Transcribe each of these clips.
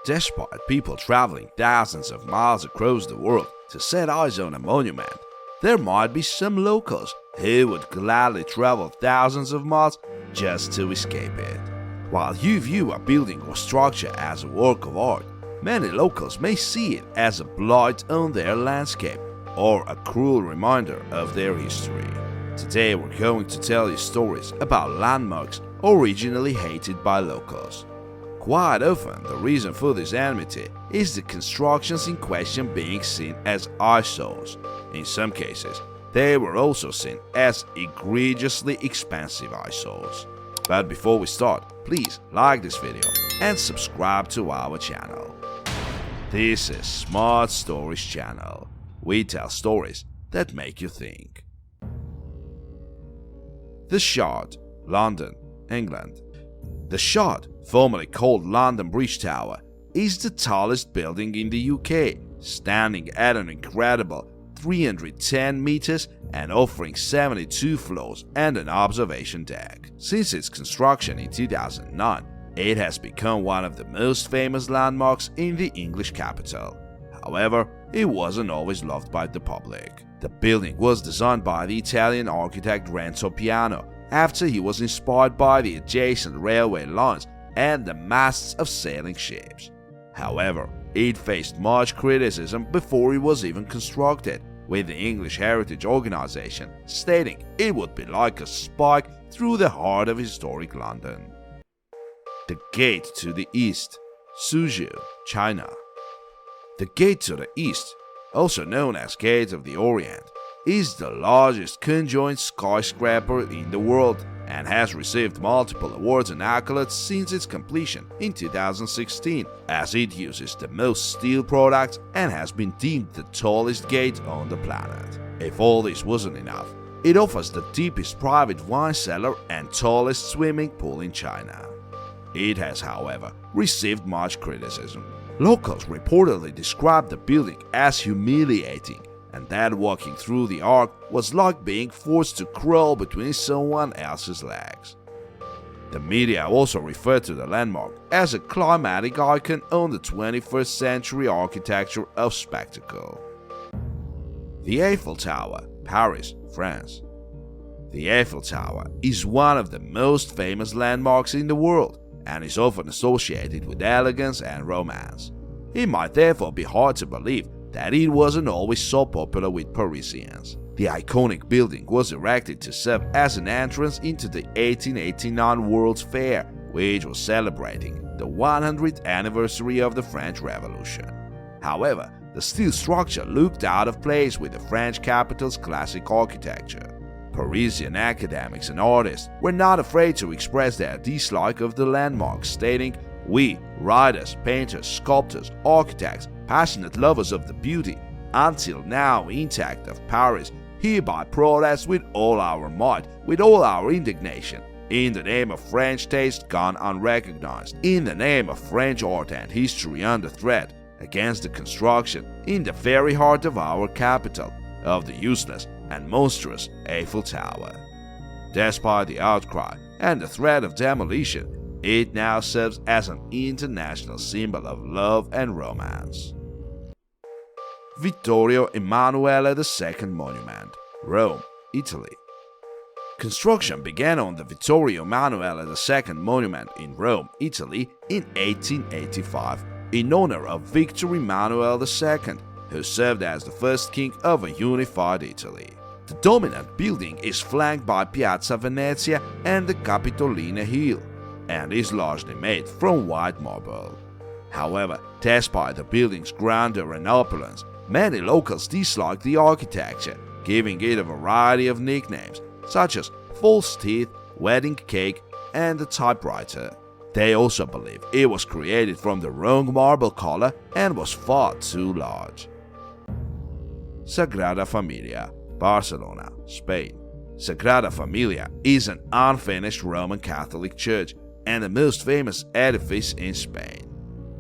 Despite people traveling thousands of miles across the world to set eyes on a monument, there might be some locals who would gladly travel thousands of miles just to escape it. While you view a building or structure as a work of art, many locals may see it as a blight on their landscape or a cruel reminder of their history. Today we're going to tell you stories about landmarks originally hated by locals. Quite often, the reason for this enmity is the constructions in question being seen as eyesores. In some cases, they were also seen as egregiously expensive eyesores. But before we start, please like this video and subscribe to our channel. This is Smart Stories channel. We tell stories that make you think. The Shard, London, England. The Shard, formerly called London Bridge Tower, is the tallest building in the UK, standing at an incredible 310 meters and offering 72 floors and an observation deck. Since its construction in 2009, it has become one of the most famous landmarks in the English capital. However, it wasn't always loved by the public. The building was designed by the Italian architect Renzo Piano after he was inspired by the adjacent railway lines and the masts of sailing ships. However, it faced much criticism before it was even constructed, with the English Heritage Organization stating it would be like a spike through the heart of historic London. The Gate to the East, Suzhou, China. The Gate to the East, also known as Gate of the Orient, is the largest conjoined skyscraper in the world and has received multiple awards and accolades since its completion in 2016, as it uses the most steel products and has been deemed the tallest gate on the planet. If all this wasn't enough, it offers the deepest private wine cellar and tallest swimming pool in China. It has, however, received much criticism. Locals reportedly described the building as humiliating, and that walking through the arc was like being forced to crawl between someone else's legs. The media also referred to the landmark as a climatic icon on the 21st century architecture of spectacle. The Eiffel Tower, Paris, France. The Eiffel Tower is one of the most famous landmarks in the world and is often associated with elegance and romance. It might therefore be hard to believe that it wasn't always so popular with Parisians. The iconic building was erected to serve as an entrance into the 1889 World's Fair, which was celebrating the 100th anniversary of the French Revolution. However, the steel structure looked out of place with the French capital's classic architecture. Parisian academics and artists were not afraid to express their dislike of the landmark, stating, "We, writers, painters, sculptors, architects, passionate lovers of the beauty, until now intact of Paris, hereby protest with all our might, with all our indignation, in the name of French taste gone unrecognized, in the name of French art and history under threat, against the construction, in the very heart of our capital, of the useless and monstrous Eiffel Tower." Despite the outcry and the threat of demolition, it now serves as an international symbol of love and romance. Vittorio Emanuele II Monument, Rome, Italy. Construction began on the Vittorio Emanuele II Monument in Rome, Italy in 1885 in honor of Victor Emmanuel II, who served as the first king of a unified Italy. The dominant building is flanked by Piazza Venezia and the Capitoline Hill, and is largely made from white marble. However, despite the building's grandeur and opulence, many locals dislike the architecture, giving it a variety of nicknames such as false teeth, wedding cake, and the typewriter. They also believe it was created from the wrong marble color and was far too large. Sagrada Familia, Barcelona, Spain. Sagrada Familia is an unfinished Roman Catholic church and the most famous edifice in Spain.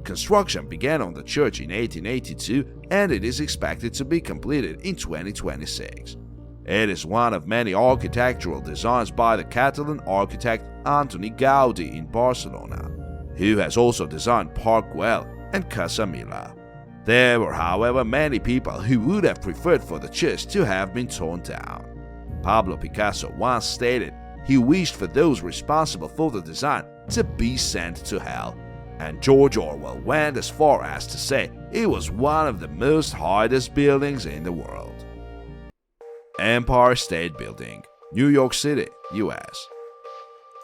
Construction began on the church in 1882 and it is expected to be completed in 2026. It is one of many architectural designs by the Catalan architect Antoni Gaudí in Barcelona, who has also designed Park Güell and Casa Mila. There were, however, many people who would have preferred for the church to have been torn down. Pablo Picasso once stated he wished for those responsible for the design to be sent to hell, and George Orwell went as far as to say it was one of the most hardest buildings in the world. Empire State Building, New York City, US.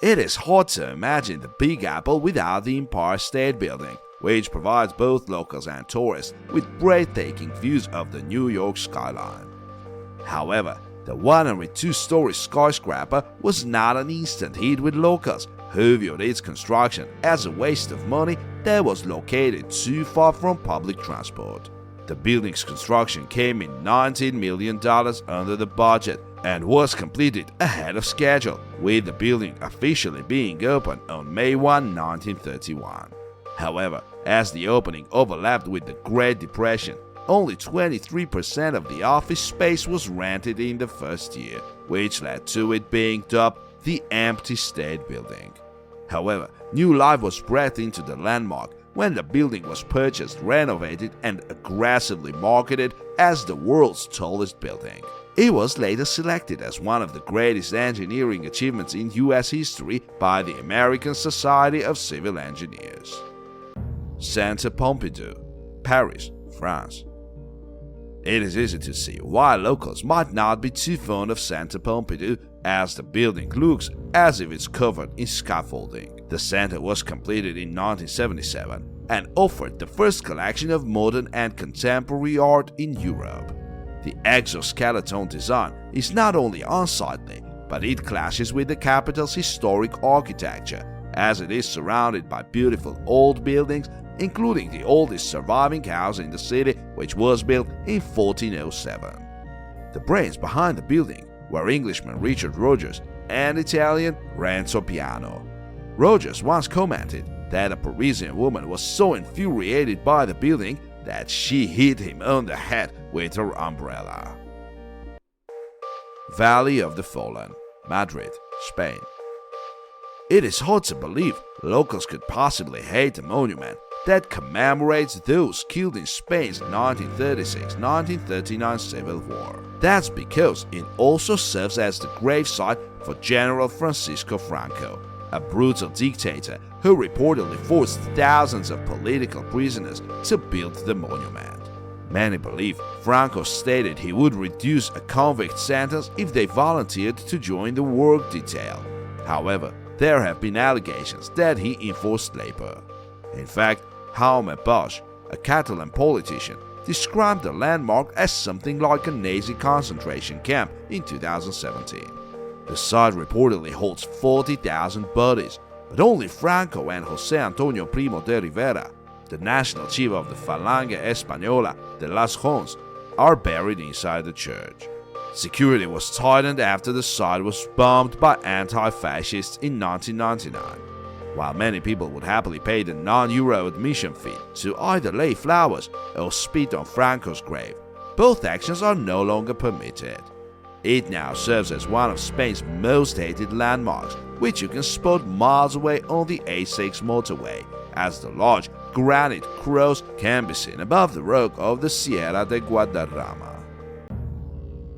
It is hard to imagine the Big Apple without the Empire State Building, which provides both locals and tourists with breathtaking views of the New York skyline. However, the 102-story skyscraper was not an instant hit with locals, who viewed its construction as a waste of money that was located too far from public transport. The building's construction came in $19 million under the budget and was completed ahead of schedule, with the building officially being opened on May 1, 1931. However, as the opening overlapped with the Great Depression, only 23% of the office space was rented in the first year, which led to it being dubbed the Empty State Building. However, new life was breathed into the landmark when the building was purchased, renovated, and aggressively marketed as the world's tallest building. It was later selected as one of the greatest engineering achievements in US history by the American Society of Civil Engineers. Centre Pompidou, Paris, France. It is easy to see why locals might not be too fond of Centre Pompidou, as the building looks as if it's covered in scaffolding. The centre was completed in 1977 and offered the first collection of modern and contemporary art in Europe. The exoskeleton design is not only unsightly, but it clashes with the capital's historic architecture, as it is surrounded by beautiful old buildings, including the oldest surviving house in the city, which was built in 1407. The brains behind the building were Englishman Richard Rogers and Italian Renzo Piano. Rogers once commented that a Parisian woman was so infuriated by the building that she hit him on the head with her umbrella. Valley of the Fallen, Madrid, Spain. It is hard to believe locals could possibly hate a monument that commemorates those killed in Spain's 1936-1939 Civil War. That's because it also serves as the gravesite for General Francisco Franco, a brutal dictator who reportedly forced thousands of political prisoners to build the monument. Many believe Franco stated he would reduce a convict sentence if they volunteered to join the work detail. However, there have been allegations that he enforced labor. In fact, Jaume Bosch, a Catalan politician, described the landmark as something like a Nazi concentration camp in 2017. The site reportedly holds 40,000 bodies, but only Franco and José Antonio Primo de Rivera, the national chief of the Falange Española de las Jons, are buried inside the church. Security was tightened after the site was bombed by anti-fascists in 1999. While many people would happily pay the non-euro admission fee to either lay flowers or spit on Franco's grave, both actions are no longer permitted. It now serves as one of Spain's most hated landmarks, which you can spot miles away on the A6 motorway, as the large granite cross can be seen above the rock of the Sierra de Guadarrama.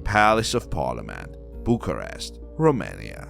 Palace of Parliament, Bucharest, Romania.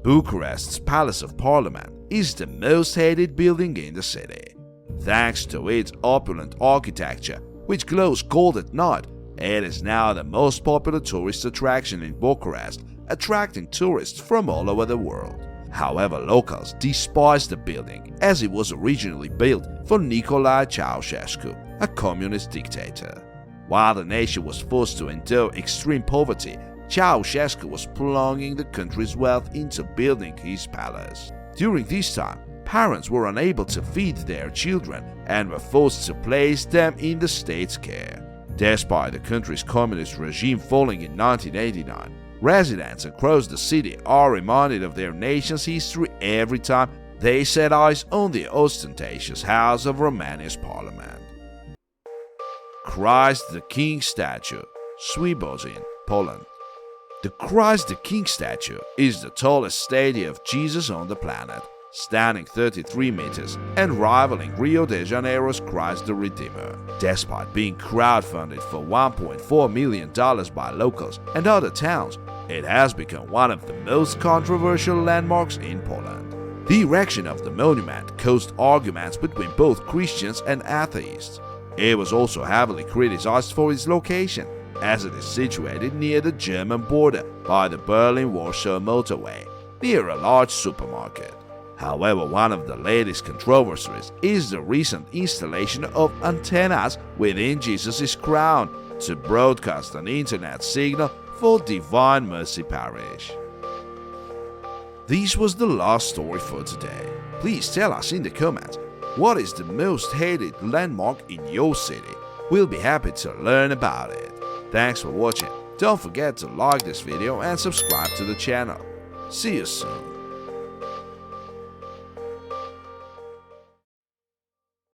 Bucharest's Palace of Parliament is the most hated building in the city. Thanks to its opulent architecture, which glows gold at night, it is now the most popular tourist attraction in Bucharest, attracting tourists from all over the world. However, locals despise the building as it was originally built for Nicolae Ceausescu, a communist dictator. While the nation was forced to endure extreme poverty, Ceausescu was plunging the country's wealth into building his palace. During this time, parents were unable to feed their children and were forced to place them in the state's care. Despite the country's communist regime falling in 1989, residents across the city are reminded of their nation's history every time they set eyes on the ostentatious house of Romania's parliament. Christ the King statue, Świebodzin, Poland. The Christ the King statue is the tallest statue of Jesus on the planet, standing 33 meters and rivaling Rio de Janeiro's Christ the Redeemer. Despite being crowdfunded for $1.4 million by locals and other towns, it has become one of the most controversial landmarks in Poland. The erection of the monument caused arguments between both Christians and atheists. It was also heavily criticized for its location, as it is situated near the German border by the Berlin-Warsaw motorway, near a large supermarket. However, one of the latest controversies is the recent installation of antennas within Jesus' crown to broadcast an internet signal for Divine Mercy Parish. This was the last story for today. Please tell us in the comments, what is the most hated landmark in your city? We'll be happy to learn about it. Thanks for watching. Don't forget to like this video and subscribe to the channel. See you soon.